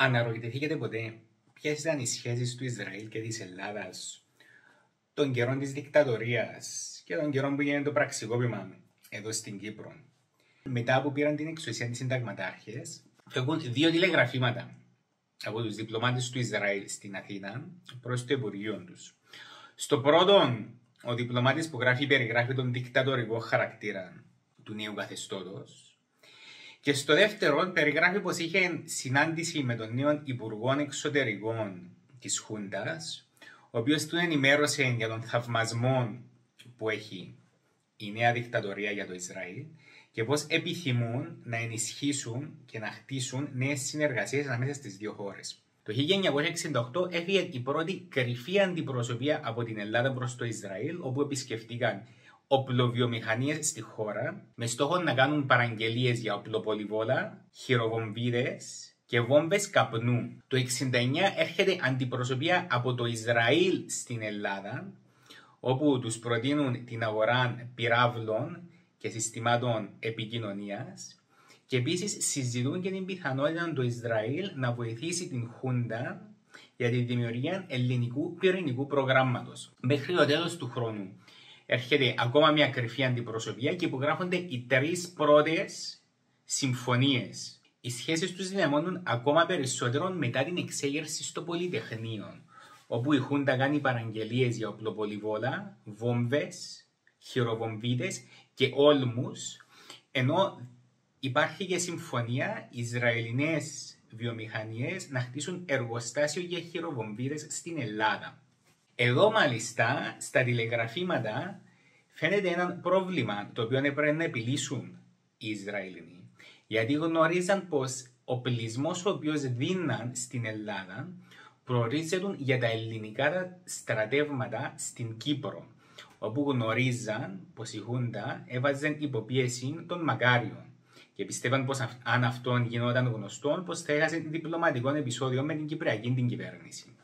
Αναρωτηθήκατε ποτέ ποιες ήταν οι σχέσεις του Ισραήλ και της Ελλάδας των καιρών της δικτατορίας και των καιρών που γίνεται το πραξικόπημα εδώ στην Κύπρο? Μετά που πήραν την εξουσία οι συνταγματάρχες, φεύγουν δύο τηλεγραφήματα από τους διπλωμάτες του Ισραήλ στην Αθήνα προς το Υπουργείο τους. Στο πρώτο, ο διπλωμάτης που περιγράφει τον δικτατορικό χαρακτήρα του νέου καθεστώτος. Και στο δεύτερο, περιγράφει πως είχε συνάντηση με τον νέο Υπουργό Εξωτερικών της Χούντας, ο οποίος του ενημέρωσε για τον θαυμασμό που έχει η νέα δικτατορία για το Ισραήλ και πως επιθυμούν να ενισχύσουν και να χτίσουν νέες συνεργασίες ανάμεσα στις δύο χώρες. Το 1968 έφυγε η πρώτη κρυφή αντιπροσωπεία από την Ελλάδα προς το Ισραήλ, όπου επισκεφτήκαν οπλοβιομηχανίες στη χώρα με στόχο να κάνουν παραγγελίες για οπλοπολιβόλα, χειροβομβίδες και βόμβες καπνού. Το 1969 έρχεται αντιπροσωπεία από το Ισραήλ στην Ελλάδα, όπου τους προτείνουν την αγορά πυράβλων και συστημάτων επικοινωνίας και επίσης συζητούν και την πιθανότητα του Ισραήλ να βοηθήσει την Χούντα για τη δημιουργία ελληνικού πυρηνικού προγράμματος. Μέχρι το τέλος του χρόνου έρχεται ακόμα μια κρυφή αντιπροσωπεία και υπογράφονται οι τρεις πρώτες συμφωνίες. Οι σχέσεις τους δυναμώνουν ακόμα περισσότερο μετά την εξέγερση στο Πολυτεχνείο, όπου η Χούντα κάνει παραγγελίες για οπλοπολιβόλα, βόμβες, χειροβομβίδες και όλμους, ενώ υπάρχει και συμφωνία Ισραηλινές βιομηχανίες να χτίσουν εργοστάσιο για χειροβομβίδες στην Ελλάδα. Εδώ μάλιστα στα τηλεγραφήματα φαίνεται ένα πρόβλημα το οποίο έπρεπε να επιλύσουν οι Ισραηλινοί, γιατί γνωρίζαν πως ο πλεισμός ο οποίος δίναν στην Ελλάδα προορίζεται για τα ελληνικά στρατεύματα στην Κύπρο, όπου γνωρίζαν πως η Χούντα έβαζε υποπίεση των Μακάριων και πιστεύαν πως αν αυτό γινόταν γνωστό, πως θα έχασε διπλωματικό επεισόδιο με την Κυπριακή την κυβέρνηση.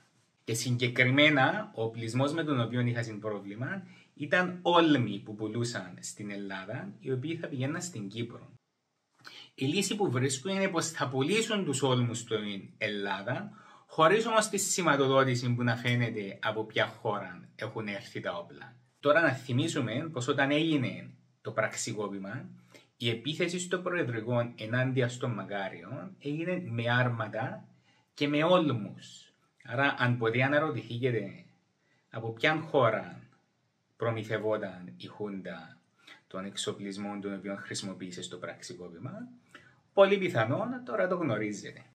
Και συγκεκριμένα ο πλεισμός με τον οποίο είχαν πρόβλημα ήταν όλμοι που πουλούσαν στην Ελλάδα, οι οποίοι θα πηγαίναν στην Κύπρο. Η λύση που βρίσκουν είναι πως θα πουλήσουν τους όλμους στην Ελλάδα, χωρίς όμως τη σηματοδότηση που να φαίνεται από ποια χώρα έχουν έρθει τα όπλα. Τώρα να θυμίσουμε πως όταν έγινε το πραξικόπημα, η επίθεση στο Προεδρικό ενάντια στον Μακάριο έγινε με άρματα και με όλμους. Άρα αν ποτέ αναρωτηθήκετε από ποια χώρα προμηθευόταν η Χούντα των εξοπλισμών των οποίων χρησιμοποίησε στο πραξικόπημα, πολύ πιθανόν τώρα το γνωρίζετε.